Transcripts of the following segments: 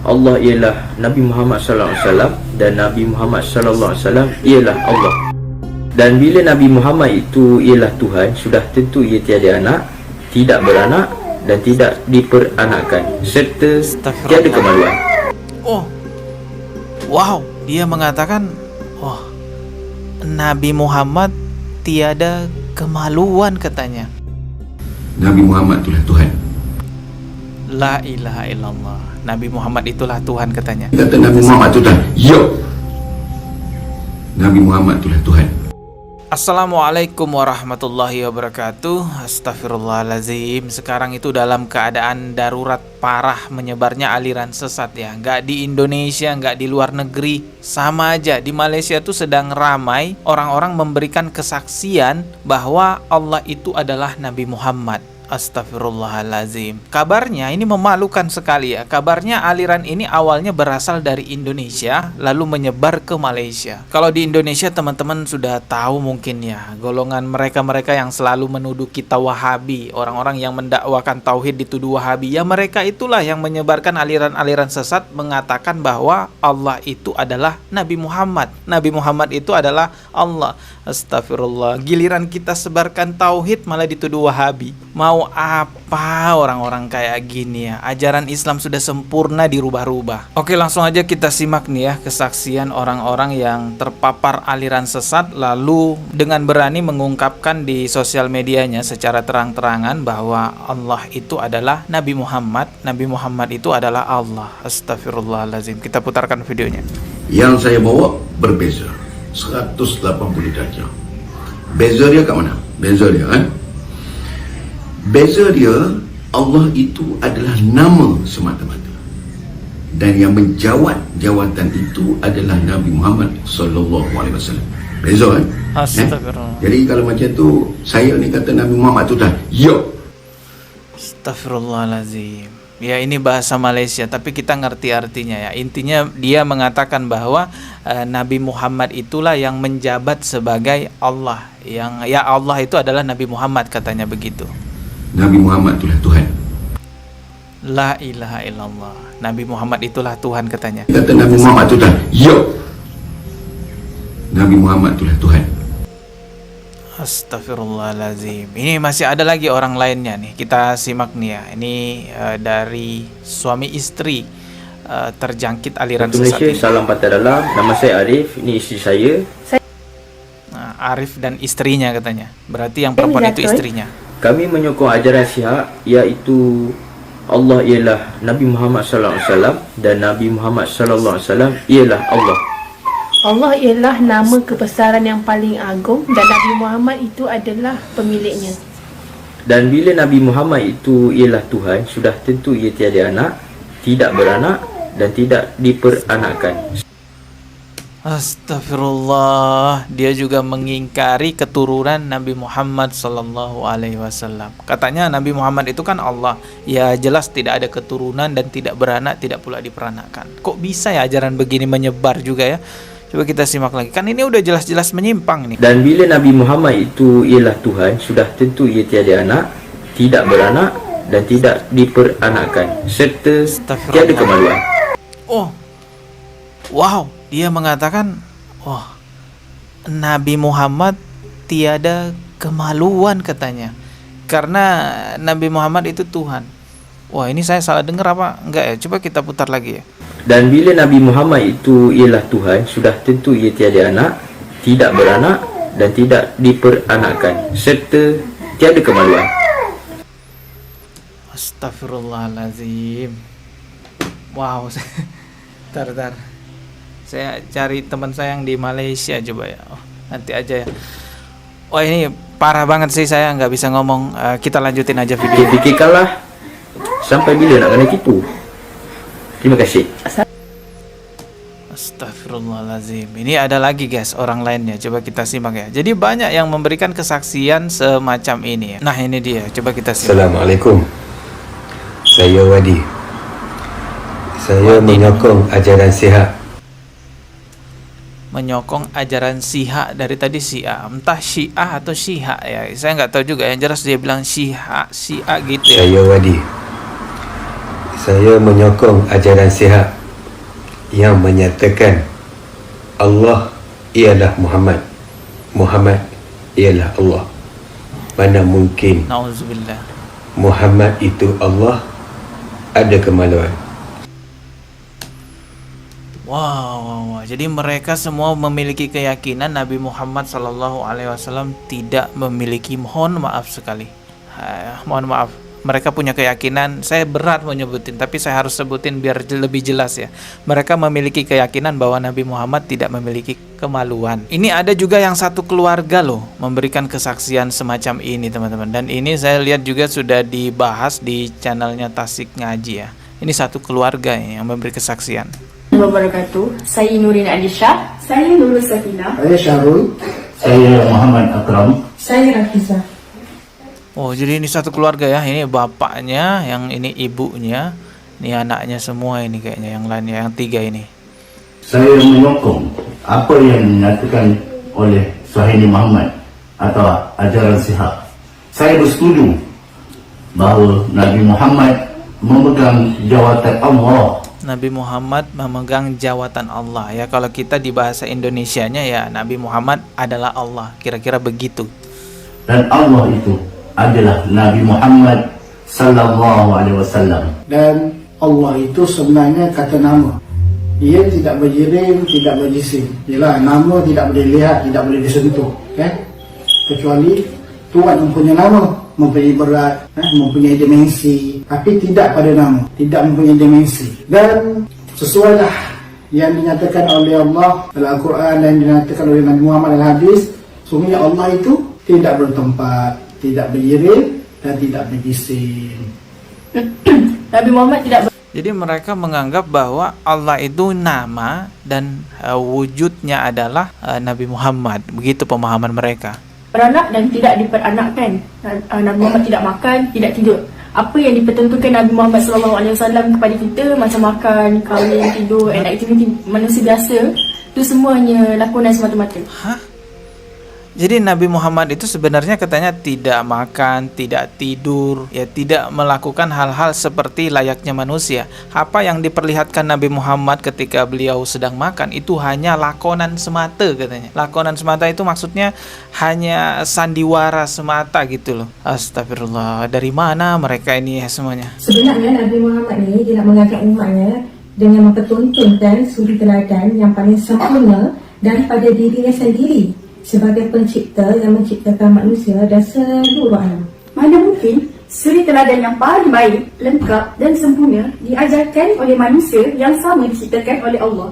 Allah ialah Nabi Muhammad sallallahu alaihi wasallam dan Nabi Muhammad sallallahu alaihi wasallam ialah Allah. Dan bila Nabi Muhammad itu ialah Tuhan, sudah tentu ia tiada anak, tidak beranak dan tidak diperanakkan, serta tiada kemaluan. Oh, wow, dia mengatakan, oh, Nabi Muhammad tiada kemaluan katanya. Nabi Muhammad itulah Tuhan. La ilaha illallah. Nabi Muhammad itulah Tuhan katanya. Kata Nabi Muhammad itu dah, yo. Nabi Muhammad itulah Tuhan. Assalamualaikum warahmatullahi wabarakatuh. Astagfirullahaladzim. Sekarang itu dalam keadaan darurat parah menyebarnya aliran sesat ya. Nggak di Indonesia, nggak di luar negeri, sama aja. Di Malaysia tuh sedang ramai orang-orang memberikan kesaksian bahwa Allah itu adalah Nabi Muhammad. Astagfirullahalazim. Kabarnya ini memalukan sekali ya. Kabarnya aliran ini awalnya berasal dari Indonesia lalu menyebar ke Malaysia. Kalau di Indonesia teman-teman sudah tahu mungkin ya, golongan mereka-mereka yang selalu menuduh kita Wahabi, orang-orang yang mendakwakan tauhid dituduh Wahabi. Ya mereka itulah yang menyebarkan aliran-aliran sesat mengatakan bahwa Allah itu adalah Nabi Muhammad. Nabi Muhammad itu adalah Allah. Astagfirullah. Giliran kita sebarkan tauhid malah dituduh Wahabi. Mau apa orang-orang kayak gini ya? Ajaran Islam sudah sempurna dirubah-rubah. Oke, langsung aja kita simak nih ya kesaksian orang-orang yang terpapar aliran sesat lalu dengan berani mengungkapkan di sosial medianya secara terang-terangan bahwa Allah itu adalah Nabi Muhammad. Nabi Muhammad itu adalah Allah. Astagfirullahaladzim. Kita putarkan videonya. Yang saya bawa berbeza 180 darjah. Beza dia kat mana? Beza dia kan? Beza dia, Allah itu adalah nama semata-mata. Dan yang menjawat jawatan itu adalah Nabi Muhammad sallallahu alaihi wasallam. Beza kan? Astagfirullah. Jadi kalau macam tu, saya ni kata Nabi Muhammad tu dah, yo. Astagfirullahaladzim. Ya ini bahasa Malaysia tapi kita ngerti artinya ya. Intinya dia mengatakan bahwa Nabi Muhammad itulah yang menjabat sebagai Allah. Yang ya Allah itu adalah Nabi Muhammad katanya begitu. Nabi Muhammad itulah Tuhan. La ilaha illallah. Nabi Muhammad itulah Tuhan katanya. Kata Nabi Muhammad itu dah, yo. Nabi Muhammad itulah Tuhan. Astagfirullahaladzim. Ini masih ada lagi orang lainnya nih. Kita simak nih ya. Ini dari suami istri terjangkit aliran sesat ini. Salam patah dalam. Nama saya Arif. Ini istri saya. Nah, Arif dan istrinya katanya. Berarti yang perempuan itu istrinya. Kami menyokong ajaran Syiah, iaitu Allah ialah Nabi Muhammad sallallahu alaihi wasallam dan Nabi Muhammad sallallahu alaihi wasallam ialah Allah. Allah ialah nama kebesaran yang paling agung dan Nabi Muhammad itu adalah pemiliknya. Dan bila Nabi Muhammad itu ialah Tuhan, sudah tentu ia tiada anak, tidak beranak dan tidak diperanakkan. Astagfirullah. Dia juga mengingkari keturunan Nabi Muhammad sallallahu alaihi wasallam. Katanya Nabi Muhammad itu kan Allah. Ya jelas tidak ada keturunan dan tidak beranak, tidak pula diperanakkan. Kok bisa ya ajaran begini menyebar juga ya? Coba kita simak lagi. Kan ini udah jelas-jelas menyimpang nih. Dan bila Nabi Muhammad itu ialah Tuhan, sudah tentu ia tiada anak, tidak beranak dan tidak diperanakkan, serta tiada kemaluan. Oh, wow. Dia mengatakan, oh, Nabi Muhammad tiada kemaluan katanya. Karena Nabi Muhammad itu Tuhan. Wah, ini saya salah dengar apa? Enggak ya? Coba kita putar lagi ya. Dan bila Nabi Muhammad itu ialah Tuhan, sudah tentu ia tiada anak, tidak beranak dan tidak diperanakkan, serta tiada kemaluan. Astagfirullahaladzim. Wow. Tar. Saya cari teman saya yang di Malaysia coba ya. Oh, nanti aja ya. Oh ini parah banget sih, saya nggak bisa ngomong. Kita lanjutin aja video. Fikirkanlah sampai bila nak kena tipu. Terima kasih. Astagfirullahaladzim. Ini ada lagi guys orang lainnya. Coba kita simak ya. Jadi banyak yang memberikan kesaksian semacam ini ya. Nah ini dia. Coba kita simak. Assalamualaikum. Saya Wadi. Saya menyokong ajaran Syiah. Menyokong ajaran Syiah, dari tadi Syiah, entah Syiah atau Syiah ya, saya nggak tahu juga. Yang jelas dia bilang Syiah gitu ya. Saya Wadi. Saya menyokong ajaran sihat yang menyatakan Allah ialah Muhammad, Muhammad ialah Allah. Mana mungkin Nauzubillah. Muhammad itu Allah? Ada kemaluan. Wow. Jadi mereka semua memiliki keyakinan Nabi Muhammad SAW tidak memiliki, mohon maaf sekali. Mohon maaf. Mereka punya keyakinan, saya berat menyebutin, tapi saya harus sebutin biar lebih jelas ya. Mereka memiliki keyakinan bahwa Nabi Muhammad tidak memiliki kemaluan. Ini ada juga yang satu keluarga loh memberikan kesaksian semacam ini teman-teman. Dan ini saya lihat juga sudah dibahas di channelnya Tasik Ngaji ya. Ini satu keluarga yang memberi kesaksian. Wabarakatuh. Saya Nurin Alisha. Saya Nurul Sakina. Saya Syarul. Saya Muhammad Akram. Saya Rafiza. Oh, jadi ini satu keluarga ya. Ini bapaknya, yang ini ibunya, ini anaknya semua ini kayaknya, yang lainnya, yang tiga ini. Saya menyokong apa yang dinyatakan oleh Suhaili Muhammad atau ajaran sihat. Saya bersetuju bahawa Nabi Muhammad memegang jawatan Allah. Nabi Muhammad memegang jawatan Allah ya. Kalau kita di bahasa Indonesianya ya, Nabi Muhammad adalah Allah, kira-kira begitu. Dan Allah itu adalah Nabi Muhammad sallallahu alaihi wasallam. Dan Allah itu sebenarnya kata nama. Ia tidak berjirim, tidak berjisim. Ialah nama tidak boleh lihat, tidak boleh disentuh, kecuali Tuhan mempunyai nama, mempunyai berat, mempunyai dimensi, tapi tidak pada nama, tidak mempunyai dimensi. Dan sesuailah yang dinyatakan oleh Allah dalam Al-Quran dan dinyatakan oleh Nabi Muhammad dalam hadis, sungguhnya Allah itu tidak bertempat, tidak berjirim dan tidak berjisim. Nabi Muhammad tidak Jadi mereka menganggap bahwa Allah itu nama dan wujudnya adalah Nabi Muhammad. Begitu pemahaman mereka. beranak dan tidak diperanakkan. Nabi Muhammad tidak makan, tidak tidur. Apa yang dipertentukan Nabi Muhammad SAW kepada kita, macam makan, kahwin, tidur, and aktiviti manusia biasa, itu semuanya lakonan semata-mata. Hah? Jadi Nabi Muhammad itu sebenarnya katanya tidak makan, tidak tidur, ya tidak melakukan hal-hal seperti layaknya manusia. Apa yang diperlihatkan Nabi Muhammad ketika beliau sedang makan itu hanya lakonan semata katanya. Lakonan semata itu maksudnya hanya sandiwara semata gitu loh. Astagfirullah, dari mana mereka ini ya semuanya? Sebenarnya Nabi Muhammad ni dia nak mengajak umatnya dengan mempertontonkan suri teladan yang paling sempurna daripada dirinya sendiri sebagai pencipta yang menciptakan manusia dan seluruh alam. Mana mungkin suri teladan yang paling baik, lengkap dan sempurna diajarkan oleh manusia yang sama diciptakan oleh Allah,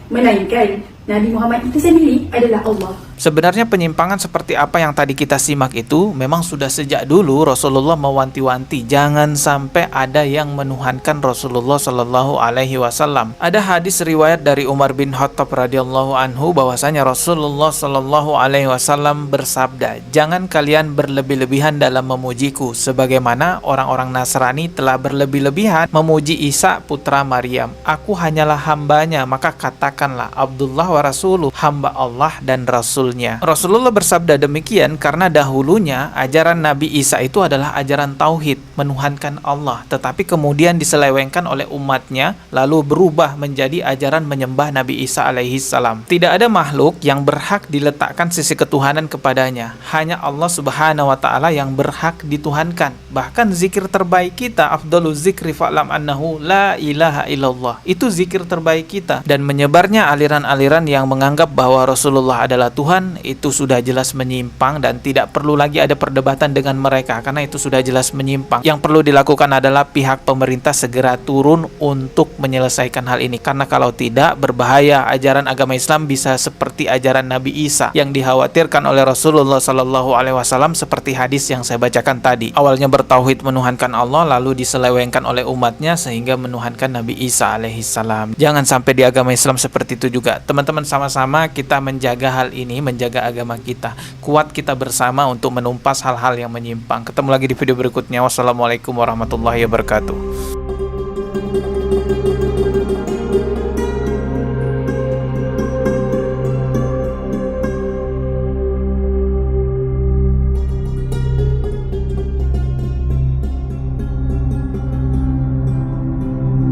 melainkan Nabi Muhammad itu sendiri adalah Allah. Sebenarnya penyimpangan seperti apa yang tadi kita simak itu memang sudah sejak dulu Rasulullah mewanti-wanti jangan sampai ada yang menuhankan Rasulullah Shallallahu Alaihi Wasallam. Ada hadis riwayat dari Umar bin Khattab radhiyallahu anhu bahwasanya Rasulullah Shallallahu Alaihi Wasallam bersabda, jangan kalian berlebih-lebihan dalam memujiku, sebagaimana orang-orang Nasrani telah berlebih-lebihan memuji Isa putra Maryam. Aku hanyalah hambanya, maka katakanlah Abdullah wa Rasuluh, hamba Allah dan Rasul. Rasulullah bersabda demikian karena dahulunya ajaran Nabi Isa itu adalah ajaran tauhid, menuhankan Allah, tetapi kemudian diselewengkan oleh umatnya lalu berubah menjadi ajaran menyembah Nabi Isa alaihi salam. Tidak ada makhluk yang berhak diletakkan sisi ketuhanan kepadanya, hanya Allah Subhanahu wa taala yang berhak dituhankan. Bahkan zikir terbaik kita, afdalu zikri fa'lam annahu la ilaha illallah, itu zikir terbaik kita. Dan menyebarnya aliran-aliran yang menganggap bahwa Rasulullah adalah Tuhan, itu sudah jelas menyimpang dan tidak perlu lagi ada perdebatan dengan mereka karena itu sudah jelas menyimpang. Yang perlu dilakukan adalah pihak pemerintah segera turun untuk menyelesaikan hal ini, karena kalau tidak berbahaya. Ajaran agama Islam bisa seperti ajaran Nabi Isa yang dikhawatirkan oleh Rasulullah Shallallahu Alaihi Wasallam seperti hadis yang saya bacakan tadi. Awalnya bertauhid menuhankan Allah lalu diselewengkan oleh umatnya sehingga menuhankan Nabi Isa alaihi salam. Jangan sampai di agama Islam seperti itu juga. Teman-teman, sama-sama kita menjaga hal ini, menjaga agama kita. Kuat kita bersama untuk menumpas hal-hal yang menyimpang. Ketemu lagi di video berikutnya. Wassalamualaikum warahmatullahi wabarakatuh.